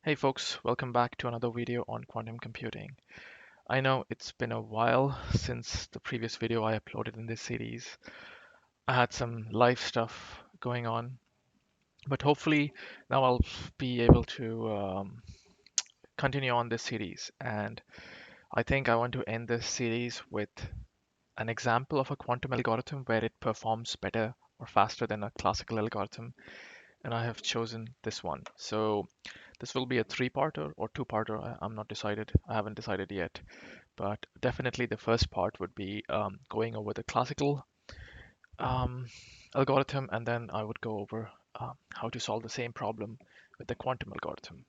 Hey folks, welcome back to another video on quantum computing. I know it's been a while since the previous video I uploaded in this series. I had some life stuff going on, but hopefully now I'll be able to continue on this series. And I think I want to end this series with an example of a quantum algorithm where it performs better or faster than a classical algorithm. And I have chosen this one. So this will be a three-parter or two-parter. I'm not decided. I haven't decided yet. But definitely the first part would be going over the classical um, algorithm, and then I would go over how to solve the same problem with the quantum algorithm.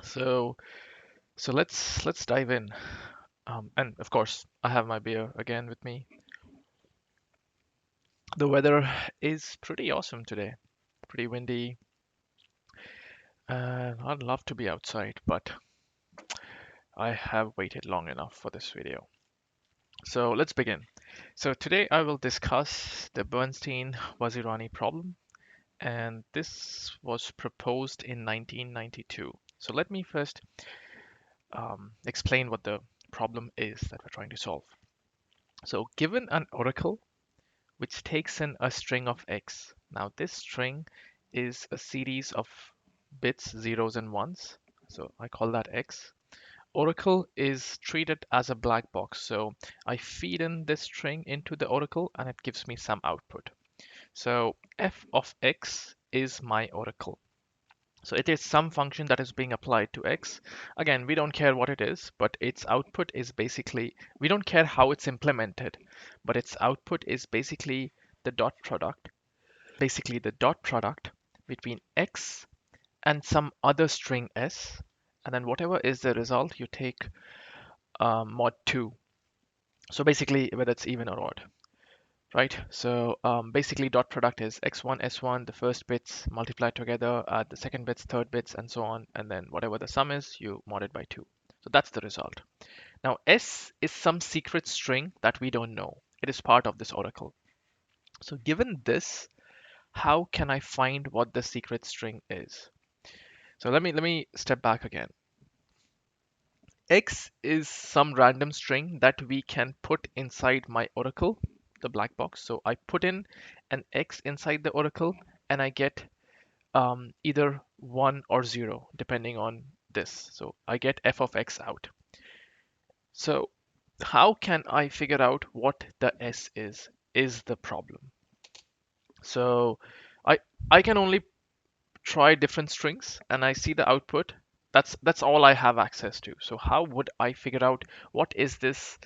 So let's dive in. And of course, I have my beer again with me. The weather is pretty awesome today. Pretty windy. I'd love to be outside, but I have waited long enough for this video. So let's begin. So today I will discuss the Bernstein-Vazirani problem, and this was proposed in 1992. So let me first explain what the problem is that we're trying to solve. So given an oracle which takes in a string of x, now this string is a series of bits, zeros and ones, so I call that x. Oracle is treated as a black box, so I feed in this string into the oracle and it gives me some output. So f of x is my oracle. So it is some function that is being applied to x. Again, we don't care what it is, but its output is basically, we don't care how it's implemented, but its output is basically the dot product between x and some other string s, and then whatever is the result, you take mod 2. So basically, whether it's even or odd. Right? So basically dot product is x1, s1, the first bits multiplied together, the second bits, third bits, and so on. And then whatever the sum is, you mod it by 2. So that's the result. Now s is some secret string that we don't know. It is part of this oracle. So given this, how can I find what the secret string is? So let me step back again. X is some random string that we can put inside my oracle, the black box. So I put in an X inside the oracle and I get either 1 or 0, depending on this. So I get f of x out. So how can I figure out what the S is the problem. So I I can only try different strings and I see the output. That's all I have access to. So how would I figure out what is this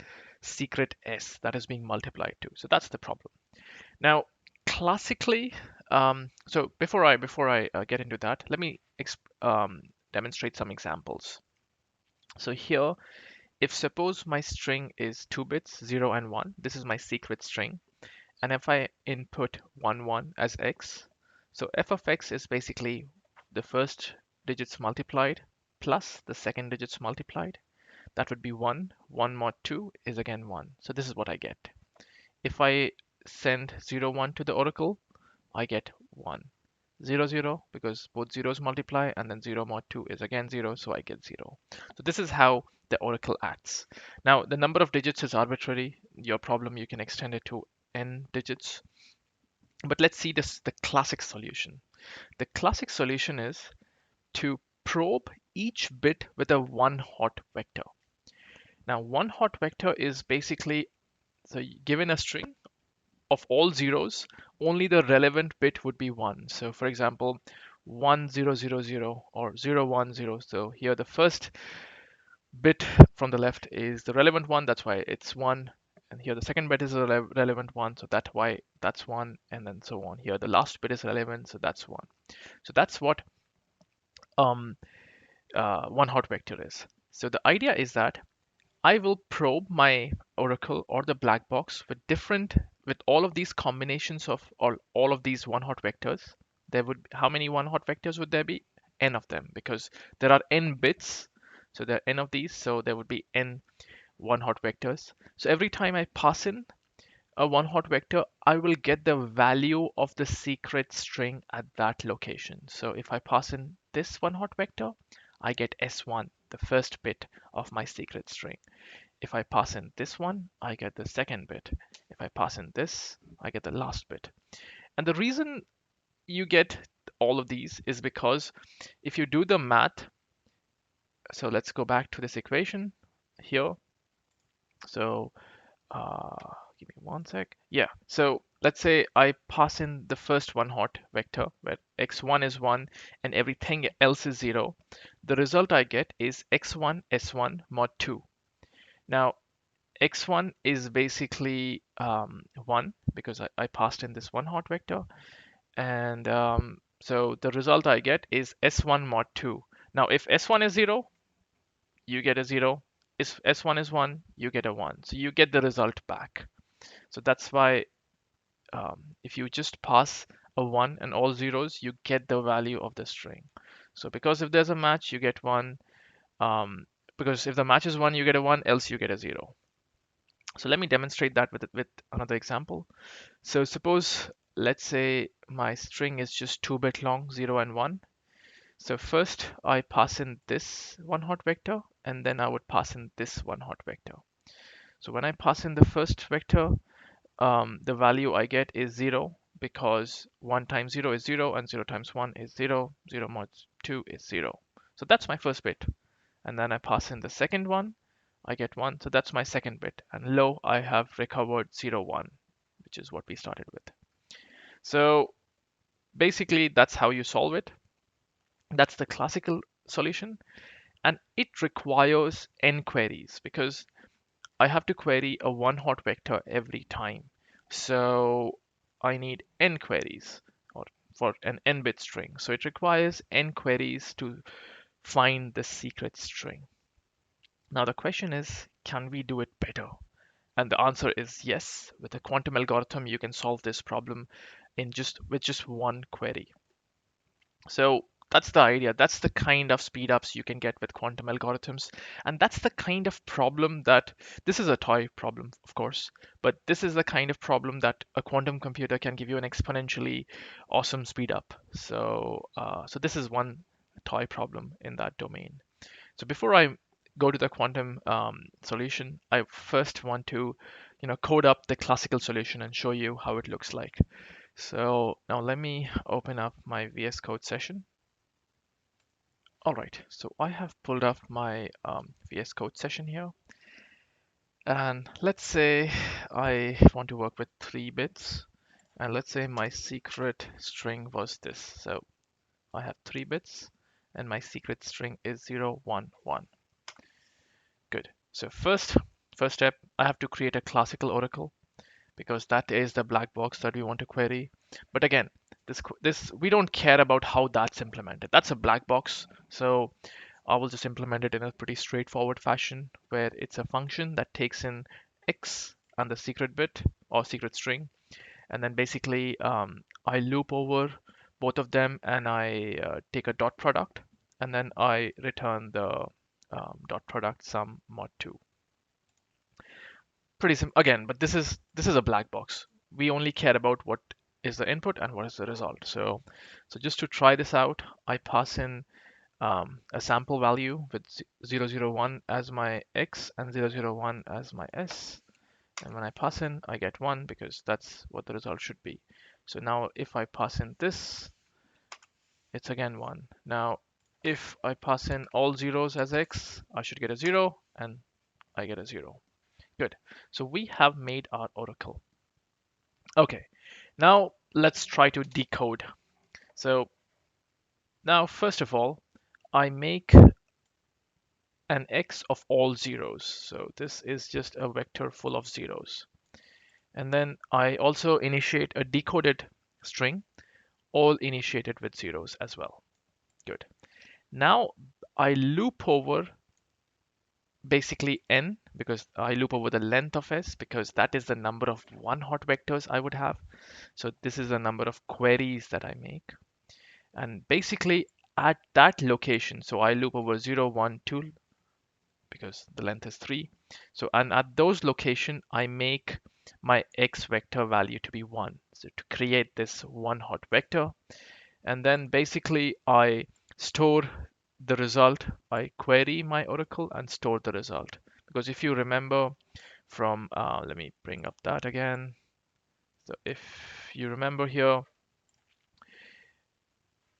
secret S that is being multiplied to? So that's the problem. Now, classically, so before I get into that, let me demonstrate some examples. So here, if suppose my string is 2 bits, 0 and 1, this is my secret string. And if I input 1, 1 as x, so f of x is basically the first digits multiplied plus the second digits multiplied. That would be 1. 1 mod 2 is again 1. So this is what I get. If I send 0, 1 to the oracle, I get 1. 0, 0, because both zeros multiply, and then 0 mod 2 is again 0, so I get 0. So this is how the oracle acts. Now, the number of digits is arbitrary. Your problem, you can extend it to n digits. But let's see the classic solution. The classic solution is to probe each bit with a one hot vector. Now, one hot vector is basically, so given a string of all zeros, only the relevant bit would be 1. So for example, 1000 or 010. So here the first bit from the left is the relevant one, that's why it's 1. And here the second bit is a relevant one, so that's why that's 1, and then so on. Here the last bit is relevant, so that's 1. So that's what um, one hot vector is. So the idea is that I will probe my oracle or the black box with all of these combinations of all of these one hot vectors. There would how many one hot vectors would there be? N of them, because there are n bits, so there are n of these, so there would be n one hot vectors. So every time I pass in a one hot vector, I will get the value of the secret string at that location. So if I pass in this one hot vector, I get S1, the first bit of my secret string. If I pass in this one, I get the second bit. If I pass in this, I get the last bit. And the reason you get all of these is because if you do the math, so let's go back to this equation here. So give me one sec. Yeah, so let's say I pass in the first one hot vector where x1 is 1 and everything else is 0. The result I get is x1 s1 mod 2. Now x1 is basically 1 because I passed in this one hot vector, and so the result I get is s1 mod 2. Now if s1 is 0, you get a 0. If s1 is 1, you get a 1. So you get the result back. So that's why if you just pass a 1 and all zeros, you get the value of the string. So because if there's a match, you get 1. Because if the match is 1, you get a 1, else you get a 0. So let me demonstrate that with another example. So suppose, let's say my string is just 2-bit long, 0 and 1. So first I pass in this one hot vector, and then I would pass in this one hot vector. So when I pass in the first vector, the value I get is 0 because 1 times 0 is 0 and 0 times 1 is 0. 0 mod 2 is 0. So that's my first bit. And then I pass in the second one, I get 1. So that's my second bit. And lo, I have recovered 0, 1, which is what we started with. So basically, that's how you solve it. That's the classical solution. And it requires n queries because I have to query a one hot vector every time. So I need n queries or for an n-bit string. So it requires n queries to find the secret string. Now the question is, can we do it better? And the answer is yes. With a quantum algorithm, you can solve this problem with just one query. So that's the idea. That's the kind of speed ups you can get with quantum algorithms. And that's the kind of problem that this is a toy problem, of course, but this is the kind of problem that a quantum computer can give you an exponentially awesome speed up. So this is one toy problem in that domain. So before I go to the quantum solution, I first want to, code up the classical solution and show you how it looks like. So now let me open up my VS Code session. All right, so I have pulled up my VS Code session here. And let's say I want to work with 3 bits. And let's say my secret string was this. So I have 3 bits and my secret string is 0, 1, 1. Good. So first step, I have to create a classical oracle because that is the black box that we want to query. But again, this we don't care about how that's implemented. That's a black box. So I will just implement it in a pretty straightforward fashion where it's a function that takes in x and the secret bit or secret string. And then basically I loop over both of them and I take a dot product and then I return the dot product sum mod 2. Pretty simple again, but this is a black box. We only care about what is the input and what is the result. So just to try this out, I pass in a sample value with 001 as my x and 001 as my s. And when I pass in, I get 1 because that's what the result should be. So now if I pass in this, it's again 1. Now if I pass in all zeros as x, I should get a 0 and I get a 0. Good. So we have made our oracle. Okay, now let's try to decode. So now, first of all, I make an x of all zeros. So this is just a vector full of zeros. And then I also initiate a decoded string, all initiated with zeros as well. Good. Now I loop over basically n because I loop over the length of s because that is the number of one hot vectors I would have. So this is the number of queries that I make. And basically at that location, so I loop over 0, 1, 2 because the length is 3. So and at those location, I make my x vector value to be 1. So to create this one hot vector. And then basically I store the result, I query my oracle and store the result. Because if you remember from, let me bring up that again. So if you remember here,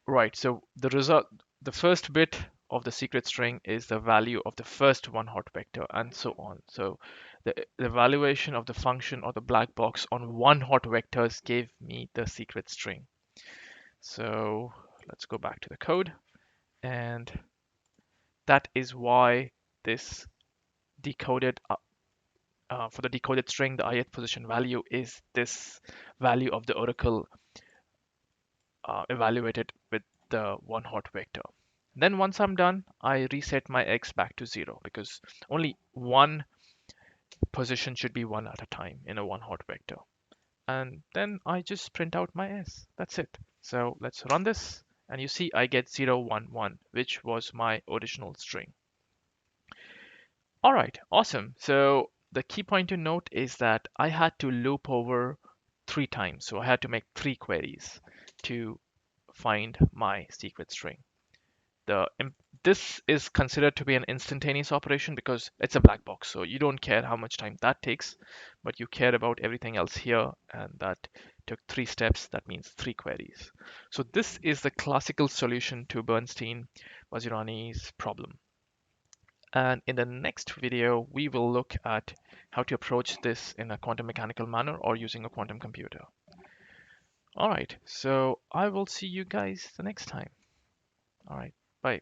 right, so the result, the first bit of the secret string is the value of the first one hot vector and so on. So the evaluation of the function or the black box on one hot vectors gave me the secret string. So let's go back to the code, and that is why this decoded for the decoded string, the ith position value is this value of the oracle evaluated with the one hot vector. Then once I'm done, I reset my x back to 0 because only one position should be one at a time in a one hot vector. And then I just print out my s. That's it. So let's run this, and you see I get 0, 1, 1, which was my original string. All right, awesome. So the key point to note is that I had to loop over 3 times. So I had to make 3 queries to find my secret string. The This is considered to be an instantaneous operation because it's a black box. So you don't care how much time that takes, but you care about everything else here. And that took 3 steps. That means 3 queries. So this is the classical solution to Bernstein-Vazirani's problem. And in the next video, we will look at how to approach this in a quantum mechanical manner or using a quantum computer. All right, so I will see you guys the next time. All right, bye.